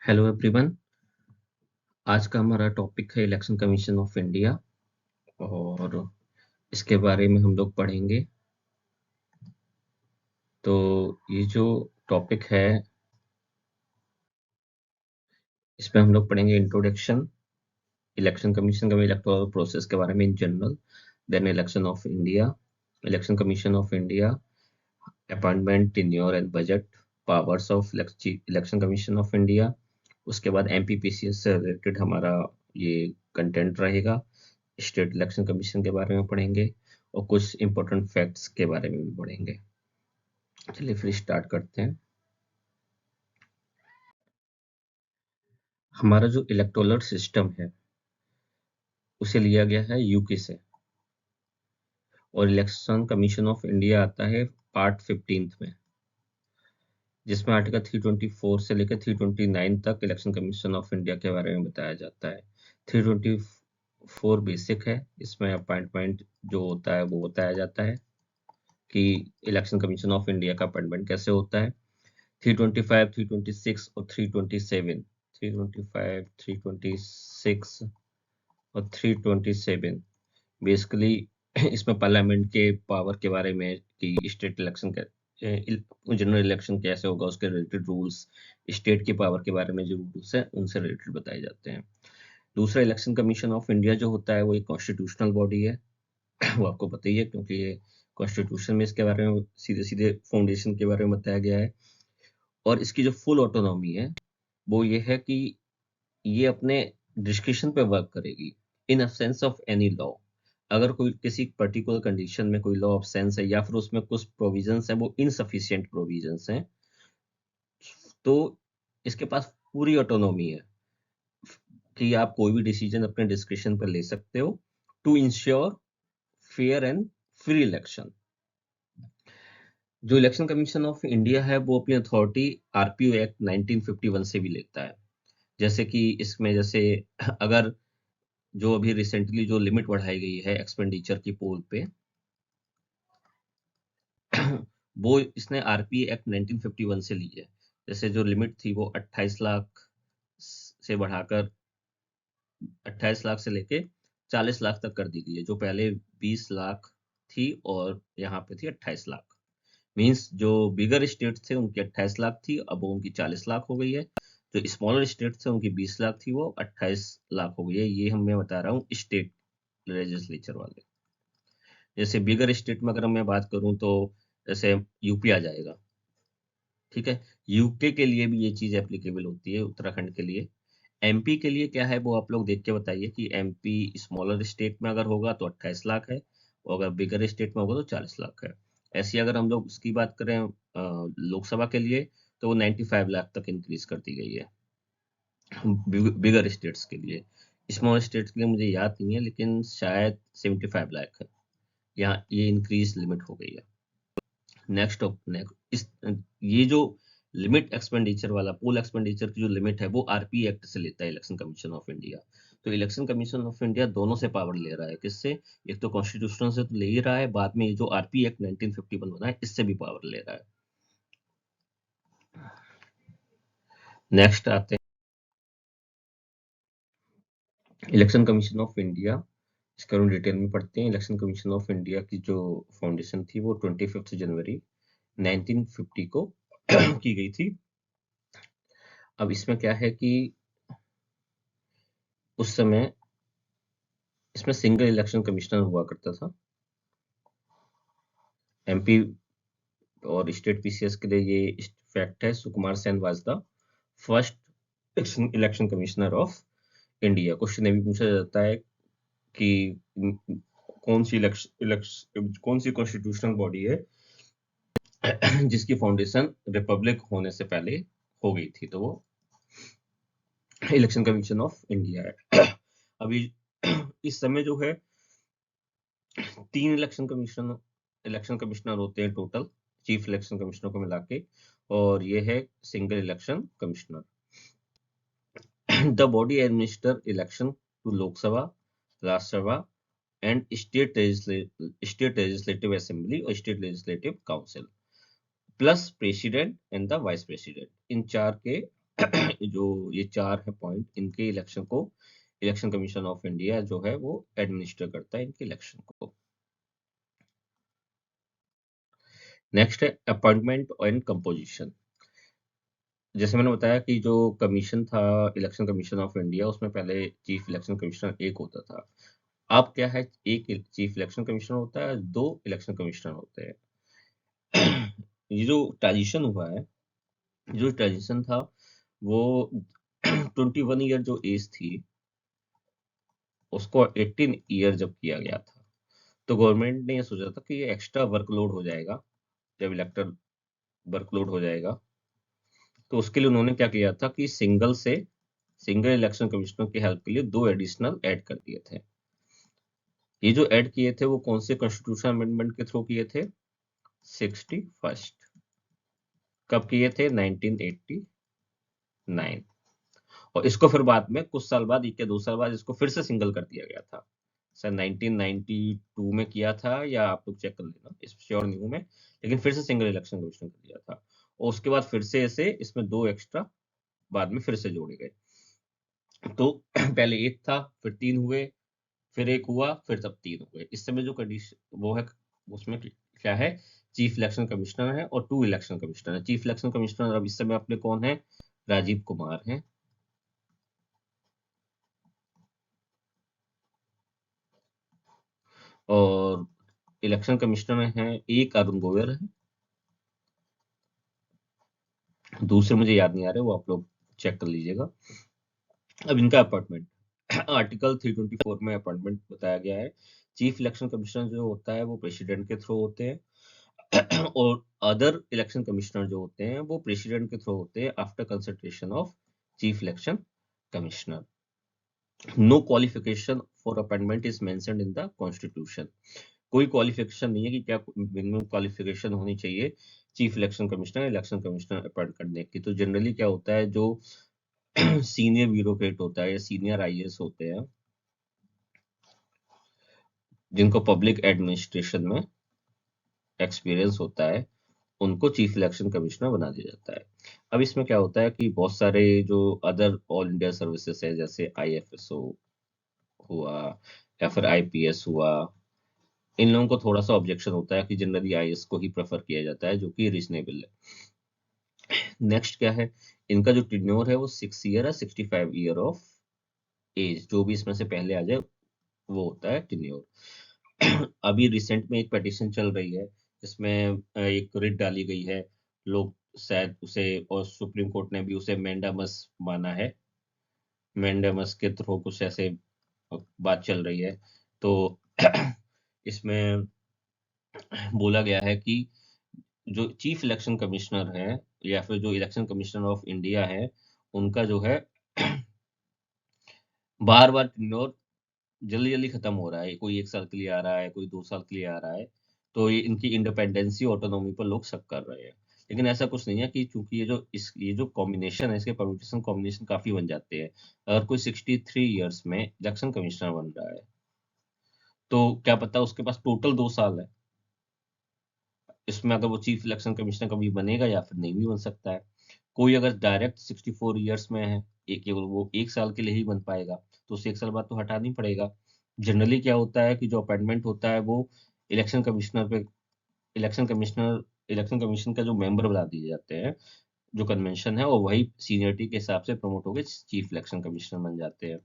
Hello everyone. आज का हमारा टॉपिक है इलेक्शन कमीशन ऑफ इंडिया और इसके बारे में हम लोग पढ़ेंगे। तो ये जो टॉपिक है इसमें हम लोग पढ़ेंगे इंट्रोडक्शन, इलेक्शन कमीशन का इलेक्टोरल प्रोसेस के बारे में in general, then election of India, election commission of India, appointment, tenure and budget, powers of election commission of India. उसके बाद एमपीपीसीएस से रिलेटेड हमारा ये कंटेंट रहेगा। स्टेट इलेक्शन कमीशन के बारे में पढ़ेंगे और कुछ इंपॉर्टेंट फैक्ट्स के बारे में भी पढ़ेंगे। चलिए फिर स्टार्ट करते हैं। हमारा जो इलेक्टोरल सिस्टम है उसे लिया गया है यूके से और इलेक्शन कमीशन ऑफ इंडिया आता है पार्ट 15 में, जिसमें आर्टिकल 324 से लेकर 329 तक इलेक्शन कमीशन ऑफ इंडिया के बारे में बताया जाता है। 324 बेसिक है, इसमें अपॉइंटमेंट जो होता है वो बताया जाता है कि इलेक्शन कमीशन ऑफ इंडिया का अपॉइंटमेंट कैसे होता है। 325, 326 और 327, 325, 326 और 327 बेसिकली इसमें पार्लियामेंट के पावर के बारे में कि स्टेट इलेक्शन का जनरल इलेक्शन कैसे होगा, उसके रिलेटेड रूल्स, स्टेट की पावर के बारे में जो रूल्स हैं उनसे रिलेटेड बताए जाते हैं। दूसरा, इलेक्शन कमीशन ऑफ इंडिया जो होता है वो एक कॉन्स्टिट्यूशनल बॉडी है। वो आपको पता ही है क्योंकि ये कॉन्स्टिट्यूशन में इसके बारे में सीधे सीधे फाउंडेशन के बारे में बताया गया है। और इसकी जो फुल ऑटोनॉमी है वो ये है कि ये अपने डिस्क्रिप्शन पे वर्क करेगी इन अब्सेंस ऑफ एनी लॉ। अगर कोई किसी पर्टिकुलर कंडीशन में कोई लॉ अब्सेंस है या फिर उसमें कुछ प्रोविजंस हैं वो इनसफिशिएंट प्रोविजंस हैं, तो इसके पास पूरी ऑटोनॉमी है कि आप कोई भी डिसीजन अपने डिस्क्रिप्शन पर ले सकते हो to ensure fair and free election. जो इलेक्शन कमीशन ऑफ इंडिया है वो अपनी अथॉरिटी आरपीओ एक्ट 1951 से भी लेता है। जैसे कि इसमें जैसे अगर जो अभी रिसेंटली जो लिमिट बढ़ाई गई है एक्सपेंडिचर की पोल पे वो इसने आरपी एक्ट 1951 से ली है। जैसे जो लिमिट थी वो 28 लाख से बढ़ाकर 28 लाख से लेके 40 लाख तक कर दी गई है। जो पहले 20 लाख थी और यहाँ पे थी 28 लाख। मींस जो बिगर स्टेट थे उनकी 28 लाख थी, अब वो उनकी 40 लाख हो गई है। जो स्मॉलर स्टेट थे उनकी 20 लाख थी, वो 28 लाख हो गई है। ये मैं बता रहा हूँ स्टेट लेजिस्लेचर वाले। जैसे बिगर स्टेट में अगर मैं बात करूं तो जैसे यूपी आ जाएगा। ठीक है, यूके के लिए भी ये चीज एप्लीकेबल होती है, उत्तराखंड के लिए। एमपी के लिए क्या है वो आप लोग देख के बताइए कि एमपी स्मॉलर स्टेट में अगर होगा तो 28 लाख है और अगर बिगर स्टेट में होगा तो 40 लाख है। ऐसी अगर हम लोग उसकी बात करें लोकसभा के लिए तो वो 95 लाख तक इंक्रीज कर दी गई है बिगर स्टेट्स के लिए। स्मॉल स्टेट्स के लिए मुझे याद नहीं है लेकिन शायद 75 लाख है। यहाँ ये इंक्रीज लिमिट हो गई है। नेक्स्ट इस ये जो लिमिट एक्सपेंडिचर वाला पूल एक्सपेंडिचर की जो लिमिट है वो आरपी एक्ट से लेता है इलेक्शन कमीशन ऑफ इंडिया। तो इलेक्शन कमीशन ऑफ इंडिया दोनों से पावर ले रहा है। किससे? एक तो कॉन्स्टिट्यूशन से तो ले ही रहा है, बाद में ये जो आरपी एक्ट 1951 बना है इससे भी पावर ले रहा है। नेक्स्ट आते हैं इलेक्शन कमीशन ऑफ इंडिया। इसका हम डिटेल में पढ़ते हैं। इलेक्शन कमीशन ऑफ इंडिया की जो फाउंडेशन थी वो 25 जनवरी 1950 को की गई थी। अब इसमें क्या है कि उस समय इसमें सिंगल इलेक्शन कमिश्नर हुआ करता था। एमपी और स्टेट पीसीएस के लिए ये फैक्ट है। Sukumar Sen was the first election commissioner of India. Question ये भी पूछा जाता है कि कौन सी कॉन्स्टिट्यूशनल बॉडी है जिसकी फाउंडेशन रिपब्लिक होने से पहले हो गई थी, तो वो इलेक्शन कमीशन ऑफ इंडिया है। अभी इस समय जो है 3 इलेक्शन कमिश्नर होते हैं टोटल, चीफ इलेक्शन कमिश्नर को मिला के, और ये है single election commissioner. The body administer election to Lok Sabha, Rajya Sabha and state legislative assembly और state legislative council plus president and the vice president. इन चार के जो ये 4 है पॉइंट, इनके इलेक्शन को इलेक्शन कमीशन ऑफ इंडिया जो है वो एडमिनिस्टर करता है इनके इलेक्शन को। नेक्स्ट है अपॉइंटमेंट एंड कंपोजिशन। जैसे मैंने बताया कि जो कमीशन था इलेक्शन कमीशन ऑफ इंडिया, उसमें पहले चीफ इलेक्शन कमिश्नर एक होता था। अब क्या है, एक चीफ इलेक्शन कमिश्नर होता है, 2 इलेक्शन कमिश्नर होते हैं। ये जो ट्रांजिशन हुआ है, जो ट्रांजिशन था वो 21 ईयर जो एज थी उसको 18 ईयर जब किया गया था, तो गवर्नमेंट ने ये सोचा था कि ये एक्स्ट्रा वर्कलोड हो जाएगा जब इलेक्टर वर्कलोड हो जाएगा। तो उसके लिए उन्होंने क्या किया था कि सिंगल इलेक्शन कमिश्नर की हेल्प के लिए 2 एडिशनल ऐड कर दिए थे। ये जो ऐड किए थे वो कौन से कॉन्स्टिट्यूशन अमेंडमेंट के थ्रू किए थे? 61st। कब किए थे? 1989। और इसको फिर बाद में कुछ साल बाद, 1 या 2 साल बाद इसको फिर से सिंगल कर दिया गया था। सर 1992 में किया था, या आप लोग चेक कर लेना, इस श्योर नहीं हूं मैं, लेकिन फिर से सिंगल इलेक्शन कमीशन कर दिया था। और उसके बाद फिर से ऐसे इसमें 2 एक्स्ट्रा बाद में फिर से जोड़े गए। तो पहले 1 था, फिर 3 हुए, फिर 1 हुआ, फिर तब 3 हुए। इस समय जो कंडीशन वो है, उसमें क्या है, चीफ इलेक्शन कमिश्नर है और 2 इलेक्शन कमिश्नर है। चीफ इलेक्शन कमिश्नर अब इस समय अपने कौन है? राजीव कुमार हैं। और इलेक्शन कमिश्नर हैं, एक अरुण गोयल है, दूसरे मुझे याद नहीं आ रहे, वो आप लोग चेक कर लीजिएगा। अब इनका अपॉइंटमेंट आर्टिकल 324 में अपॉइंटमेंट बताया गया है। चीफ इलेक्शन कमिश्नर जो होता है वो प्रेसिडेंट के थ्रू होते हैं और अदर इलेक्शन कमिश्नर जो होते हैं वो प्रेसिडेंट के थ्रू होते हैं after consultation of chief election commissioner. No qualification for appointment is mentioned in the constitution. कोई क्वालिफिकेशन नहीं है कि क्या मिनिमम क्वालिफिकेशन होनी चाहिए चीफ इलेक्शन कमिश्नर अपॉइंट करने की। तो जनरली क्या होता है, जो सीनियर ब्यूरोक्रेट होता है या सीनियर आईएएस होते हैं जिनको पब्लिक एडमिनिस्ट्रेशन में एक्सपीरियंस होता है, उनको चीफ इलेक्शन कमिश्नर बना दिया जाता है। अब इसमें क्या होता है कि बहुत सारे जो अदर ऑल इंडिया सर्विसेज है, जैसे आईएफएसओ हुआ या फिर आईपीएस हुआ, इन लोगों को थोड़ा सा ऑब्जेक्शन होता है कि जनरली आईएएस को ही प्रेफर किया जाता है, जो कि रीजनेबल है। नेक्स्ट क्या है, इनका जो टेन्योर है वो 6 ईयर है, 65 ईयर ऑफ एज, जो भी इसमें से पहले आ जाए वो होता है टेन्योर। अभी रिसेंट में एक पिटीशन चल रही है जिसमें एक रिट डाली गई है। लोग शायद उसे, और सुप्रीम कोर्ट ने भी उसे मैंडामस माना है। मैंडामस के थ्रू कुछ ऐसे बात चल रही है। तो इसमें बोला गया है कि जो चीफ इलेक्शन कमिश्नर है या फिर जो इलेक्शन कमिश्नर ऑफ इंडिया है, उनका जो है बार बार टेन्योर जल्दी जल्दी खत्म हो रहा है। कोई 1 साल के लिए आ रहा है, कोई 2 साल के लिए आ रहा है। तो ये इनकी इंडिपेंडेंसी ऑटोनॉमी पर लोग शक कर रहे हैं। लेकिन ऐसा कुछ नहीं है, कि चूंकि ये जो कॉम्बिनेशन है, इसके परम्यूटेशन कॉम्बिनेशन काफी बन जाते हैं। अगर कोई 63 ईयर्स में इलेक्शन कमिश्नर बन रहा है, तो क्या पता उसके पास टोटल 2 साल है। इसमें अगर वो चीफ इलेक्शन कमिश्नर कभी बनेगा या फिर नहीं भी बन सकता है। कोई अगर डायरेक्ट 64 ईयर्स में है, केवल वो 1 साल के लिए ही बन पाएगा, तो उसे 1 साल बाद तो हटाना ही पड़ेगा। जनरली क्या होता है कि जो अपॉइंटमेंट होता है वो इलेक्शन कमिश्नर पे इलेक्शन कमीशन का जो मेंबर बना दिए जाते हैं, जो कन्वेंशन है, और वही सीनियरिटी के हिसाब से प्रमोट होकर चीफ इलेक्शन कमिश्नर बन जाते हैं।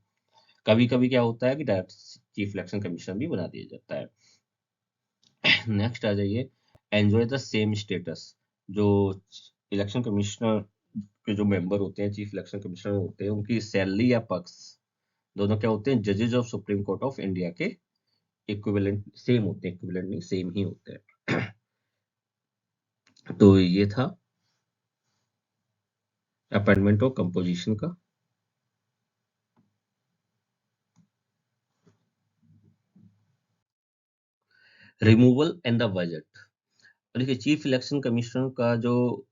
कभी कभी क्या होता है कि डायरेक्ट चीफ इलेक्शन कमिश्नर भी बना दिया जाता है। नेक्स्ट आ जाइए, एंजॉय द सेम स्टेटस। जो इलेक्शन कमिश्नर के जो मेंबर होते हैं, चीफ इलेक्शन कमिश्नर होते हैं, उनकी सैलरी या पक्ष दोनों क्या होते हैं, जजेज of supreme court of India के इक्विवेलेंट सेम होते हैं। इक्विवेलेंट नहीं, सेम ही होते हैं। तो ये था अपॉइंटमेंट और कंपोजिशन का। Removal and the budget. देखिए, चीफ इलेक्शन कमिश्नर का जो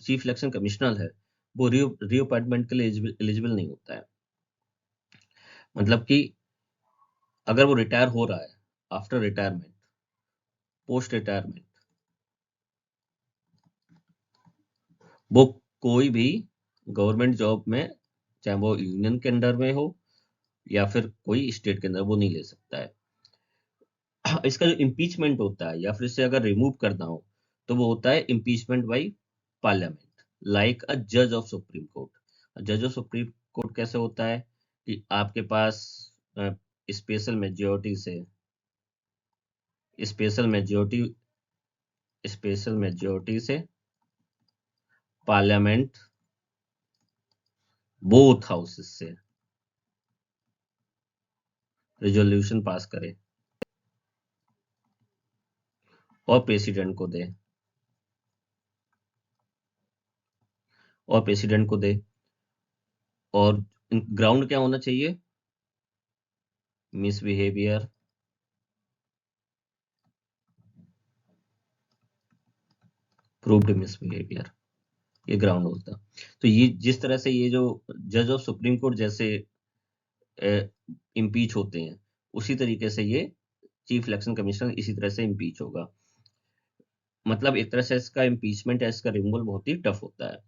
चीफ इलेक्शन कमिश्नर है, वो रीअपॉइंटमेंट के लिए एलिजिबल नहीं होता है। मतलब कि अगर वो रिटायर हो रहा है, आफ्टर रिटायरमेंट, पोस्ट रिटायरमेंट, वो कोई भी गवर्नमेंट जॉब में, चाहे वो यूनियन के अंडर में हो या फिर कोई स्टेट के अंदर, वो नहीं ले सकता है। इसका जो इम्पीचमेंट होता है या फिर इसे अगर रिमूव करना हो तो वो होता है इम्पीचमेंट बाई पार्लियामेंट, लाइक अ जज ऑफ सुप्रीम कोर्ट। जज ऑफ सुप्रीम कोर्ट कैसे होता है कि आपके पास स्पेशल मेजोरिटी से स्पेशल मेजोरिटी स्पेशल मेजोरिटी से पार्लियामेंट बोथ हाउसेस से रेजोल्यूशन पास करे और प्रेसिडेंट को दे और प्रेसिडेंट को दे और ग्राउंड क्या होना चाहिए? मिसबिहेवियर, प्रूव्ड मिसबिहेवियर, ये ग्राउंड होता। तो ये जिस तरह से ये जो जज ऑफ सुप्रीम कोर्ट जैसे इम्पीच होते हैं, उसी तरीके से ये चीफ इलेक्शन कमिश्नर इसी तरह से इम्पीच होगा। मतलब एक तरह से इसका इम्पीचमेंट या इसका रिमूवल बहुत ही टफ होता है।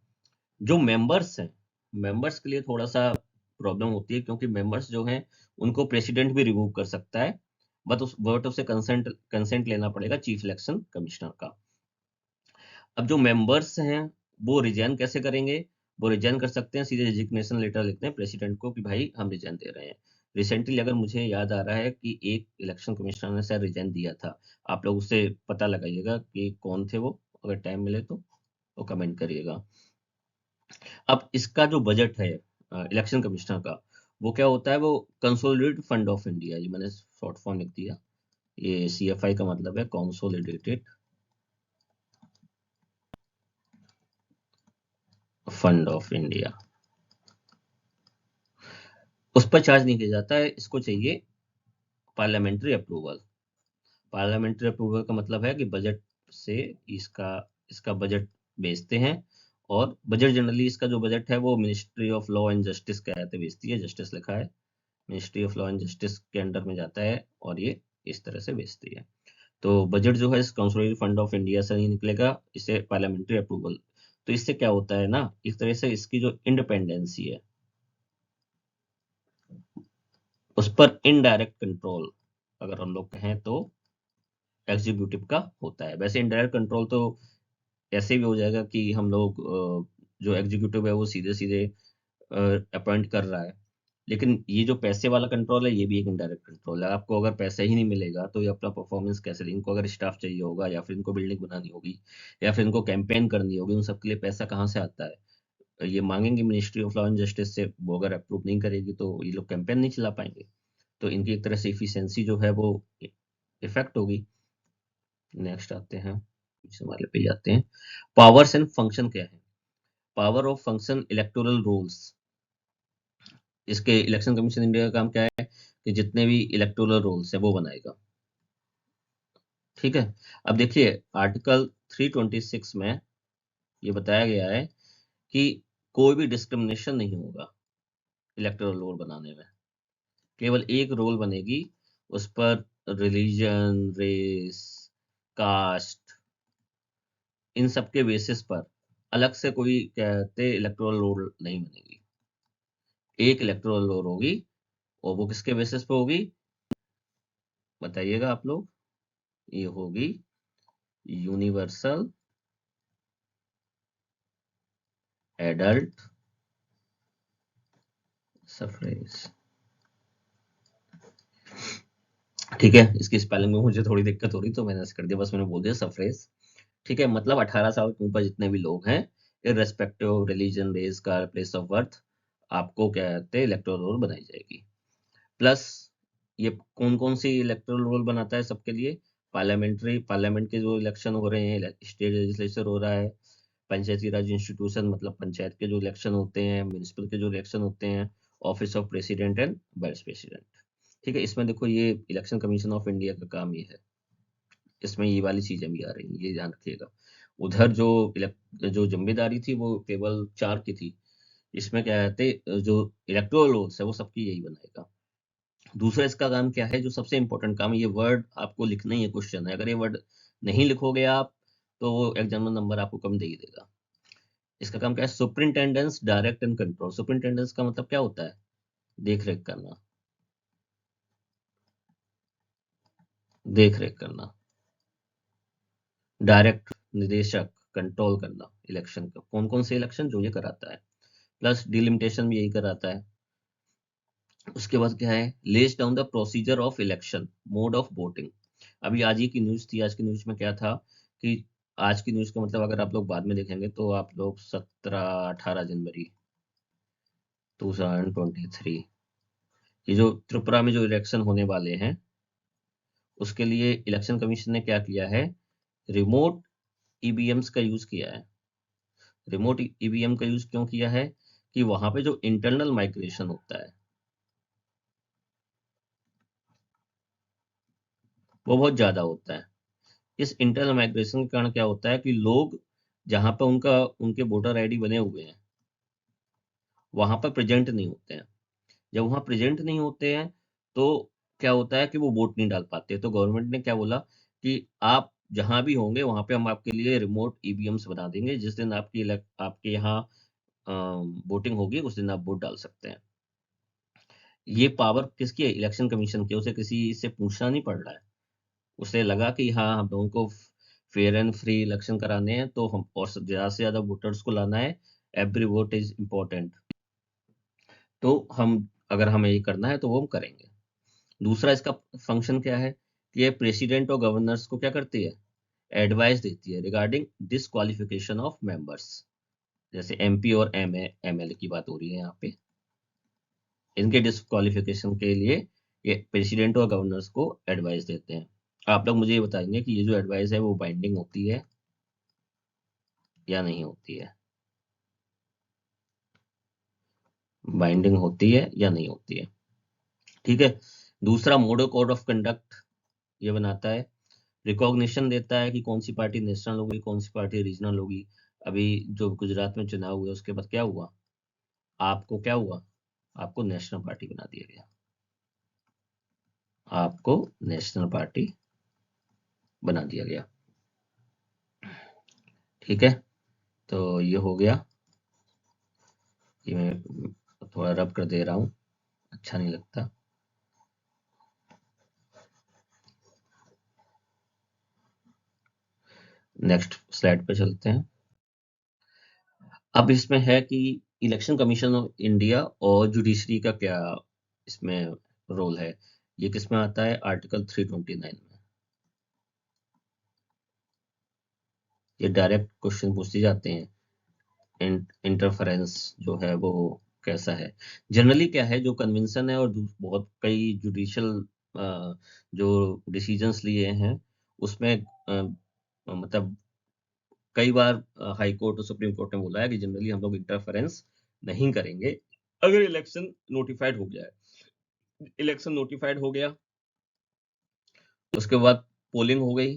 जो मेंबर्स हैं, मेंबर्स के लिए थोड़ा सा प्रॉब्लम होती है, क्योंकि मेंबर्स जो हैं उनको प्रेसिडेंट भी रिमूव कर सकता है, बट उसे कंसेंट लेना पड़ेगा चीफ इलेक्शन कमिश्नर का। अब जो मेंबर्स हैं वो रिजाइन कैसे करेंगे? वो रिजाइन कर सकते हैं, सीधे रेजिग्नेशन लेटर लिखते हैं प्रेसिडेंट को कि भाई हम रिजाइन दे रहे हैं। रिसेंटली अगर मुझे याद आ रहा है कि एक इलेक्शन कमिश्नर ने शायद रिजाइन दिया था, आप लोग उससे पता लगाइएगा कि कौन थे वो, अगर टाइम मिले तो कमेंट करिएगा। अब इसका जो बजट है इलेक्शन कमिश्नर का, वो क्या होता है? वो कंसोलिडेटेड फंड ऑफ इंडिया, ये मैंने शॉर्ट फॉर्म लिख दिया, ये CFI का मतलब है कंसोलिडेटेड फंड ऑफ इंडिया। उस पर चार्ज नहीं किया जाता है, इसको चाहिए पार्लियामेंट्री अप्रूवल। पार्लियामेंट्री अप्रूवल का मतलब है कि बजट से इसका इसका बजट भेजते हैं, और बजट जनरली इसका जो बजट है वो ministry of law and justice के तहत भेजती है, जस्टिस लिखा है, ministry of law and justice के अंडर में जाता है और ये इस तरह से भेजती है। तो बजट जो है इस कंसोलिडेटेड फंड ऑफ इंडिया से नहीं निकलेगा, इसे पार्लियामेंट्री अप्रूवल। तो इससे क्या होता है ना, इस तरह से इसकी जो इंडिपेंडेंसी है उस पर इनडायरेक्ट कंट्रोल, अगर हम लोग कहें तो एग्जीक्यूटिव का होता है। वैसे इनडायरेक्ट कंट्रोल तो ऐसे भी हो जाएगा कि हम लोग जो एग्जीक्यूटिव है वो सीधे सीधे अपॉइंट कर रहा है, लेकिन ये जो पैसे वाला कंट्रोल है ये भी एक इनडायरेक्ट कंट्रोल है। आपको अगर पैसा ही नहीं मिलेगा तो ये अपना परफॉर्मेंस कैसे दें? इनको अगर स्टाफ चाहिए होगा, या फिर इनको बिल्डिंग बनानी होगी, या फिर इनको कैंपेन करनी होगी, उन सब के लिए पैसा कहाँ से आता है? ये मांगेंगे ministry of law and justice से, वो अगर अप्रूव नहीं करेगी तो ये लोग कैंपेन नहीं चला पाएंगे। तो इनकी एक तरह से इफिशियंसी जो है वो इफेक्ट होगी। नेक्स्ट आते हैं, इस वाले पे जाते हैं। पावर्स एंड फंक्शन क्या है? Power of function electoral rules. इसके इलेक्शन कमीशन इंडिया का काम क्या है कि जितने भी इलेक्टोरल रूल्स है वो बनाएगा। ठीक है, अब देखिए आर्टिकल 326 में ये बताया गया है कि कोई भी डिस्क्रिमिनेशन नहीं होगा इलेक्टोरल रोल बनाने में। केवल एक रोल बनेगी, उस पर रिलीजन, रेस, कास्ट, इन सब के बेसिस पर अलग से कोई कहते इलेक्टोरल रोल नहीं बनेगी। एक इलेक्टोरल रोल होगी, और वो किसके बेसिस पे होगी बताइएगा आप लोग? ये होगी यूनिवर्सल एडल्ट सफरेज। ठीक है, इसकी स्पेलिंग में मुझे थोड़ी दिक्कत हो रही तो मैंने ऐसे कर दिया, बस मैंने बोल दिया सफरेज। ठीक है, मतलब 18 साल के ऊपर जितने भी लोग हैं, इररेस्पेक्टिव ऑफ रिलीजन, रेस का, प्लेस ऑफ बर्थ, आपको क्या कहते हैं इलेक्टोरल रोल बनाई जाएगी। प्लस ये कौन कौन सी इलेक्टोरल रोल बनाता है सबके लिए? पार्लियामेंट के जो इलेक्शन हो रहे हैं, स्टेट लेजिस्लेचर हो रहा है, पंचायती राज इंस्टीट्यूशन मतलब पंचायत के जो इलेक्शन होते हैं, म्यूनिसिपल के जो इलेक्शन होते हैं, office of president and vice president. ठीक है, इसमें देखो ये इलेक्शन कमीशन ऑफ इंडिया का काम ये है, इसमें ये वाली चीजें भी आ रही हैं, ये ध्यान रखिएगा। उधर जो जो जिम्मेदारी थी वो केवल 4 की थी, इसमें क्या कहते जो इलेक्टोरल रोल्स है वो सबकी यही बनाएगा। दूसरा इसका काम क्या है, जो सबसे इंपॉर्टेंट काम है, ये वर्ड आपको लिखना ही है क्वेश्चन है, अगर ये वर्ड नहीं लिखोगे आप तो वो एग्जामिनर नंबर आपको कम दे ही देगा। इसका काम क्या है? सुपरिंटेंडेंस डायरेक्ट एंड कंट्रोल। सुपरिंटेंडेंस का मतलब क्या होता है? देख रेख करना, देख रेख करना। डायरेक्ट निदेशक, कंट्रोल करना इलेक्शन का, कौन कौन से इलेक्शन जो ये कराता है, प्लस डिलिमिटेशन भी यही कराता है। उसके बाद क्या है? Lays down the procedure of election, mode of voting. अभी आज ही की न्यूज थी, आज की न्यूज में क्या था कि आज की न्यूज का मतलब अगर आप लोग बाद में देखेंगे तो आप लोग 17-18 जनवरी 2023, ये जो त्रिपुरा में जो इलेक्शन होने वाले हैं उसके लिए इलेक्शन कमीशन ने क्या किया है? रिमोट ईवीएम्स का यूज किया है। रिमोट ईवीएम का यूज क्यों किया है? कि वहां पे जो इंटरनल माइग्रेशन होता है वो बहुत ज्यादा होता है। इस इंटरनल माइग्रेशन के कारण क्या होता है कि लोग जहां पर उनके वोटर आईडी बने हुए हैं वहां पर प्रेजेंट नहीं होते हैं। जब वहां प्रेजेंट नहीं होते हैं तो क्या होता है कि वो वोट नहीं डाल पाते। तो गवर्नमेंट ने क्या बोला कि आप जहां भी होंगे वहां पे हम आपके लिए रिमोट ईवीएम्स बना देंगे, जिस दिन आपके यहाँ वोटिंग होगी उस दिन आप वोट डाल सकते हैं। ये पावर किसकी है? इलेक्शन कमीशन की। उसे किसी से पूछना नहीं पड़ रहा है। उसे लगा कि हाँ, हम लोगों को फेयर एंड फ्री इलेक्शन कराने हैं तो हम और ज्यादा से ज्यादा वोटर्स को लाना है। Every vote is important. तो हम अगर हमें ये करना है तो वो हम करेंगे। दूसरा इसका फंक्शन क्या है कि ये प्रेसिडेंट और गवर्नर्स को क्या करती है? एडवाइस देती है रिगार्डिंग डिसक्वालिफिकेशन ऑफ मेंबर्स। जैसे एमपी और एमएलए की बात हो रही है यहाँ पे, इनके डिसक्वालिफिकेशन के लिए ये प्रेसिडेंट और गवर्नर्स को एडवाइस देते हैं। आप लोग मुझे ये बताएंगे कि ये जो एडवाइस है वो बाइंडिंग होती है या नहीं होती है? बाइंडिंग होती है या नहीं होती है? ठीक है। दूसरा, मॉडल कोड ऑफ कंडक्ट ये बनाता है। रिकॉग्निशन देता है कि कौन सी पार्टी नेशनल होगी, कौन सी पार्टी रीजनल होगी। अभी जो गुजरात में चुनाव हुए उसके बाद क्या हुआ? आपको क्या हुआ? आपको नेशनल पार्टी बना दिया गया। आपको नेशनल पार्टी बना दिया गया। ठीक है, तो ये हो गया। ये मैं थोड़ा रब कर दे रहा हूँ, अच्छा नहीं लगता। नेक्स्ट स्लाइड पे चलते हैं। अब इसमें है कि इलेक्शन कमीशन ऑफ इंडिया और जुडिशरी का क्या इसमें रोल है। ये किसमें आता है? आर्टिकल 329 में। ये डायरेक्ट क्वेश्चन पूछे जाते हैं। इंटरफेरेंस जो है वो कैसा है? जनरली क्या है, जो कन्वेंशन है और बहुत कई जुडिशियल जो डिसीजंस लिए हैं उसमें मतलब कई बार हाई कोर्ट और सुप्रीम कोर्ट ने बोला है कि जनरली हम लोग इंटरफेरेंस नहीं करेंगे अगर इलेक्शन नोटिफाइड हो गया है। इलेक्शन नोटिफाइड हो गया, उसके बाद पोलिंग हो गई,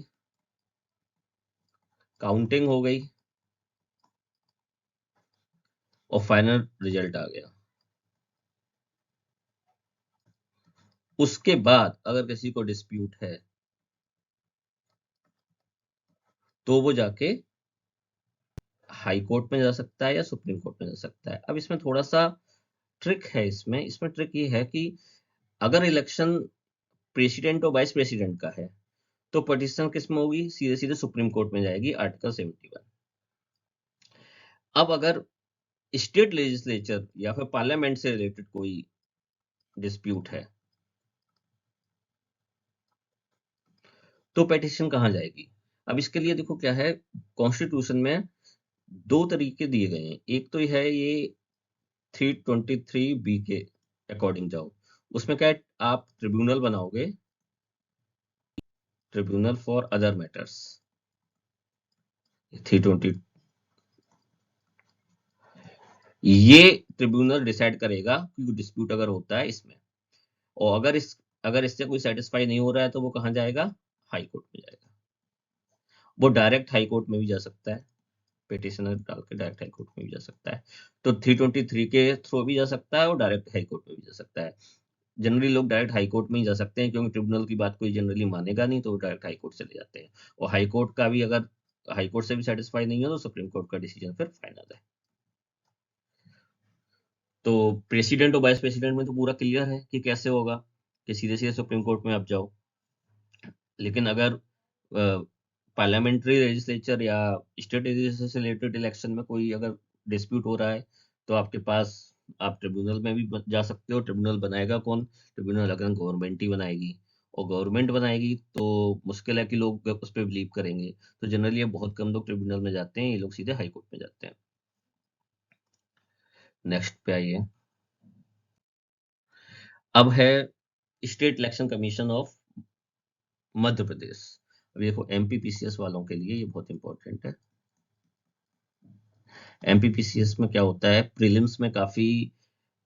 काउंटिंग हो गई और फाइनल रिजल्ट आ गया। उसके बाद अगर किसी को डिस्प्यूट है तो वो जाके हाई कोर्ट में जा सकता है या सुप्रीम कोर्ट में जा सकता है। अब इसमें थोड़ा सा ट्रिक है। इसमें ट्रिक ये है कि अगर इलेक्शन प्रेसिडेंट और वाइस प्रेसिडेंट का है तो पटिशन किस में होगी? सीधे सीधे सुप्रीम कोर्ट में जाएगी, आर्टिकल 71। अब अगर स्टेट लेजिस्लेचर या फिर पार्लियामेंट से रिलेटेड कोई डिस्प्यूट है तो पेटिशन कहाँ जाएगी? अब इसके लिए देखो क्या है, कॉन्स्टिट्यूशन में दो तरीके दिए गए हैं। एक तो है ये 323 बी के अकॉर्डिंग जाओ, उसमें क्या है, आप ट्रिब्यूनल बनाओगे, ट्रिब्यूनल फॉर अदर मैटर्स। 320 ये ट्रिब्यूनल डिसाइड करेगा कि डिस्प्यूट अगर होता है इसमें, और अगर इससे कोई सेटिस्फाई नहीं हो रहा है तो वो कहाँ जाएगा? हाई कोर्ट में जाएगा। वो डायरेक्ट हाई कोर्ट में भी जा सकता है, पिटिशनर डाल के डायरेक्ट हाई कोर्ट में भी जा सकता है। तो 323 के थ्रू भी जा सकता है और डायरेक्ट हाई कोर्ट में भी जा सकता है। जनरली लोग डायरेक्ट हाई कोर्ट में ही जा सकते हैं क्योंकि ट्रिब्यूनल की बात कोई जनरली मानेगा नहीं, तो वो डायरेक्ट हाई कोर्ट चले जाते हैं। और हाई कोर्ट का भी अगर हाई कोर्ट से भी सेटिस्फाई नहीं हो तो सुप्रीम कोर्ट का डिसीजन फिर फाइनल है। तो प्रेसिडेंट और वाइस प्रेसिडेंट में तो पूरा क्लियर है कि कैसे होगा, कि सीधे सीधे सुप्रीम कोर्ट में आप जाओ। लेकिन अगर पार्लियामेंट्री लेजिस्लेचर या स्टेट लेजिस्लेचर से रिलेटेड इलेक्शन में कोई अगर डिस्प्यूट हो रहा है, तो आपके पास आप ट्रिब्यूनल में भी जा सकते हो। ट्रिब्यूनल बनाएगा कौन? ट्रिब्यूनल अगर गवर्नमेंट ही बनाएगी, और गवर्नमेंट बनाएगी तो मुश्किल है कि लोग उस पर बिलीव करेंगे। तो जनरली ये बहुत कम लोग ट्रिब्यूनल में जाते हैं, ये लोग सीधे हाई कोर्ट में जाते हैं। नेक्स्ट पे आइए। अब है state election commission of Madhya Pradesh. अब देखो एमपीपीसीएस वालों के लिए ये बहुत इंपॉर्टेंट है। एमपीपीसीएस में क्या होता है, प्रीलिम्स में काफी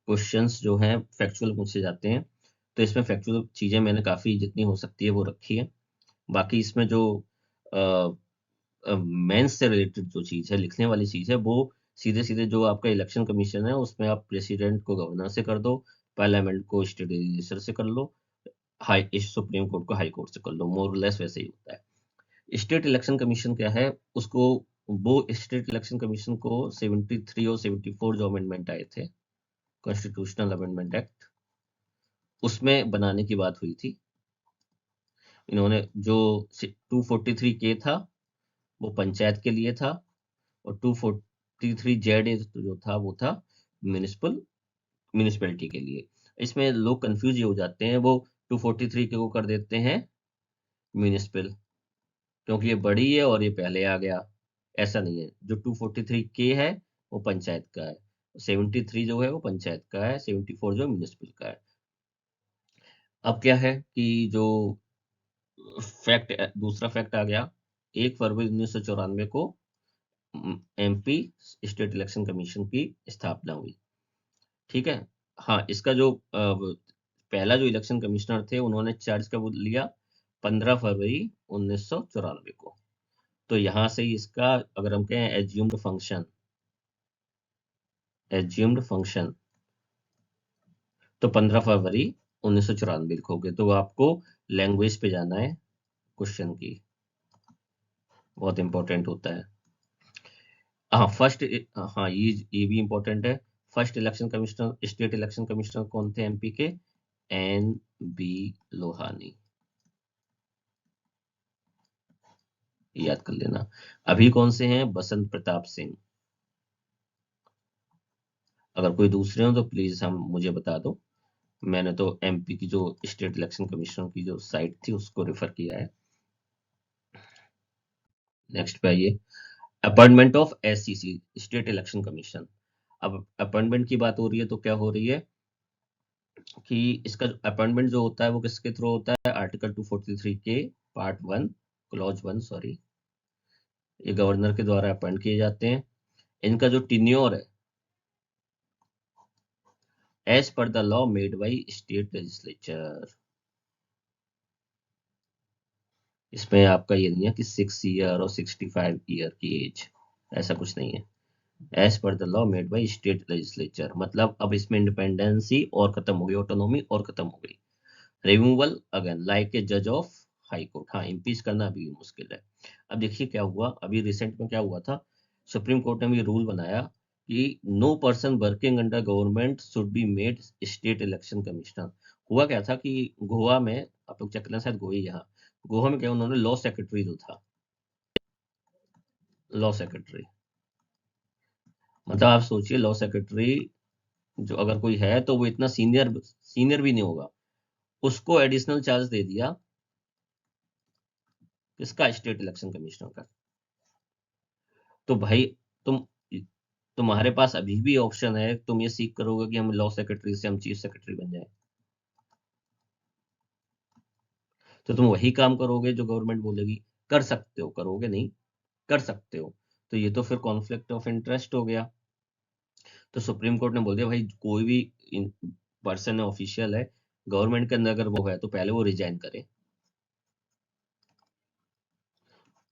क्वेश्चंस जो हैं फैक्चुअल पूछे जाते हैं। तो इसमें फैक्चुअल चीजें मैंने काफी जितनी हो सकती है वो रखी है। बाकी इसमें जो मेंस से रिलेटेड जो चीज है, लिखने वाली चीज है, वो सीधे सीधे जो आपका इलेक्शन कमीशन है उसमें आप प्रेसिडेंट को गवर्नर से कर दो, पार्लियामेंट को स्टेट लेजिस्लेचर से कर लो, हाई सुप्रीम कोर्ट को हाई कोर्ट से कर लो। मोर लेस वैसे ही होता है। स्टेट इलेक्शन कमीशन क्या है, उसको वो स्टेट इलेक्शन कमीशन को 73 और 74 जो अमेंडमेंट आए थे, कॉन्स्टिट्यूशनल अमेंडमेंट एक्ट, उसमें बनाने की बात हुई थी। इन्होंने जो 243 के था वो पंचायत के लिए था, और 243 जेड जो था वो था म्यूनिसिपैलिटी के लिए। इसमें लोग कंफ्यूज ये हो जाते हैं, वो 243 के को कर देते हैं म्यूनिसिपल, क्योंकि ये बड़ी है और ये पहले आ गया। ऐसा नहीं है, जो 243 के है वो पंचायत का है, 73 जो है वो पंचायत का है, 74 जो म्यूनिसिपल का है। अब क्या है कि जो फैक्ट, दूसरा फैक्ट आ गया, 1 फरवरी 1994 को एमपी स्टेट इलेक्शन कमीशन की स्थापना हुई। ठीक है। हाँ, इसका जो पहला जो इलेक्शन कमिश्नर थे उन्होंने चार्ज कब लिया? 15 फरवरी 1994 को। तो यहाँ से ही इसका अगर हम कहें एज्यूम्ड फंक्शन, तो 15 फरवरी 1994 लिखोगे तो आपको लैंग्वेज पे जाना है क्वेश्चन की, बहुत इंपॉर्टेंट होता है। हाँ फर्स्ट, हाँ ये भी इंपॉर्टेंट है। First election commissioner, state election commissioner कौन थे एमपी के? एन बी लोहानी, याद कर लेना। अभी कौन से हैं? बसंत प्रताप सिंह। अगर कोई दूसरे हो तो प्लीज हम मुझे बता दो। मैंने तो एमपी की जो स्टेट इलेक्शन कमिश्नर की जो साइट थी उसको रेफर किया है। नेक्स्ट पे आइए, appointment of SCC state election commission. अब अपॉइंटमेंट की बात हो रही है तो क्या हो रही है कि इसका अपॉइंटमेंट जो होता है वो किसके थ्रू होता है? आर्टिकल 243 के पार्ट 1 क्लॉज 1 सॉरी, ये गवर्नर के द्वारा अपॉइंट किए जाते हैं। इनका जो टिन्योर है as per the law made by state legislature, इसमें आपका ये नहीं है कि 6 ईयर और 65 ईयर की एज, ऐसा कुछ नहीं है। As per the law made by state legislature मतलब अब इसमें इंडिपेंडेंसी और खत्म हो गई, ऑटोनॉमी और खत्म हो गई। रिमूवल अगेन लाइक ए जज ऑफ हाई कोर्ट, हाँ इम्पीच करना भी मुश्किल है। अब देखिए क्या हुआ, अभी रिसेंट में क्या हुआ था, सुप्रीम कोर्ट ने भी रूल बनाया कि no person working under government should be made state election commissioner. हुआ क्या था कि गोवा में, आप लोग चेक करना शायद गोवा यहाँ, गोवा में क्या उन्होंने लॉ सेक्रेटरी जो था, लॉ सेक्रेटरी, मतलब आप सोचिए लॉ सेक्रेटरी जो अगर कोई है तो वो इतना सीनियर सीनियर भी नहीं होगा, उसको एडिशनल चार्ज दे दिया किसका? स्टेट इलेक्शन कमिश्नर का। तो भाई तुम तुम्हारे पास अभी भी ऑप्शन है, तुम ये सीख करोगे कि हम लॉ सेक्रेटरी से हम चीफ सेक्रेटरी बन जाए, तो तुम वही काम करोगे जो गवर्नमेंट बोलेगी। कर सकते हो, करोगे नहीं, कर सकते हो। तो ये तो फिर कॉन्फ्लिक्ट ऑफ इंटरेस्ट हो गया। तो सुप्रीम कोर्ट ने बोल दिया भाई कोई भी पर्सन है, ऑफिशियल है गवर्नमेंट के अंदर, अगर वो है तो पहले वो रिजाइन करे,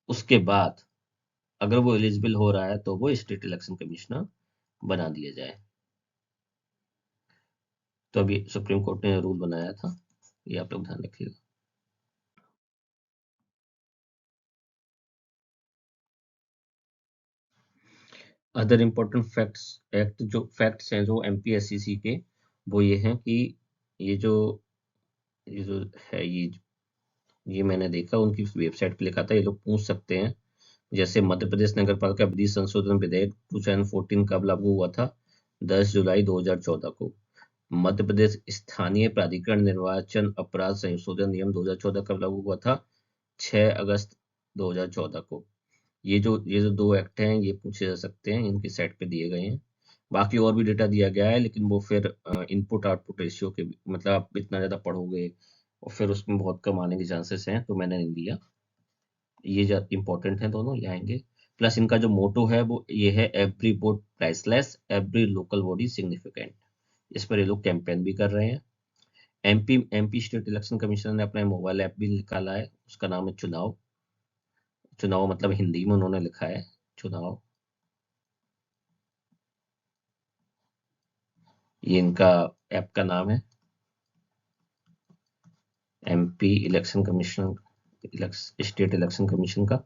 उसके बाद अगर वो एलिजिबल हो रहा है तो वो स्टेट इलेक्शन कमिश्नर बना दिया जाए। तो अभी सुप्रीम कोर्ट ने रूल बनाया था, ये आप लोग ध्यान रखिएगा। अदर इम्पोर्टेंट फैक्ट्स हैं जो एमपीएससीसी के, वो ये हैं कि ये जो ये जो है ये मैंने देखा उनकी वेबसाइट पे लिखा था, ये लोग पूछ सकते हैं। जैसे मध्य प्रदेश नगर पालिका विधि संशोधन विधेयक 2014 कब लागू हुआ था? 10 जुलाई 2014 को। मध्य प्रदेश स्थानीय प्राधिकरण निर्वाचन अपराध संशोधन नियम 2014 कब लागू हुआ था? 6 अगस्त 2014 को। ये जो दो एक्ट हैं ये पूछे जा सकते हैं, इनकी साइट पे दिए गए हैं। बाकी और भी डेटा दिया गया है, लेकिन वो फिर इनपुट आउटपुट रेशियो के, मतलब आप इतना ज्यादा पढ़ोगे और फिर उसमें बहुत कम आने के चांसेस हैं, तो मैंने नहीं लिया। ये इंपॉर्टेंट है, दोनों ये आएंगे। प्लस इनका जो मोटो है वो ये है, every vote priceless, every local body significant. इस पर ये लोग कैंपेन भी कर रहे हैं। एमपी स्टेट इलेक्शन कमीशन ने अपना मोबाइल ऐप भी निकाला है, उसका नाम है चुनाव। चुनाव मतलब हिंदी में उन्होंने लिखा है चुनाव। ये इनका ऐप का नाम है, MP election commission, state election commission का।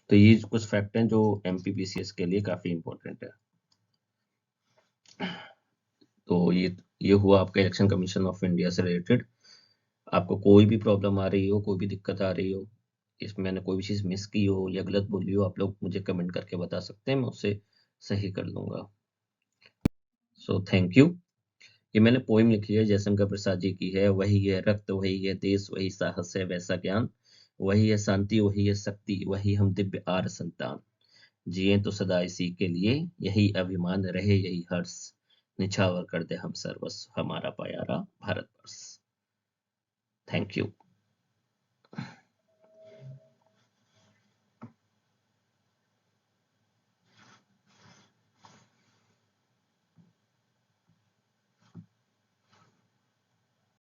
तो ये कुछ फैक्ट हैं जो एमपीपीसीएस के लिए काफी इंपॉर्टेंट है। तो ये हुआ आपका इलेक्शन कमीशन ऑफ इंडिया से रिलेटेड। आपको कोई भी प्रॉब्लम आ रही हो, कोई भी दिक्कत आ रही हो, इसमें मैंने कोई भी चीज़ मिस की हो या गलत बोली हो, आप लोग मुझे कमेंट करके बता सकते हैं, मैं उससे सही कर लूंगा। So thank you. ये मैंने पोइम लिखी है, जयशंकर प्रसाद जी की है। वही है रक्त, वही है देश, वही साहस है वैसा ज्ञान, वही है शांति, वही है शक्ति, वही हम दिव्य आर्य संतान। जिए तो सदा इसी के लिए, यही अभिमान रहे यही हर्ष, निछावर कर दे हम सर्वस्व हमारा प्यारा भारतवर्ष। Thank you.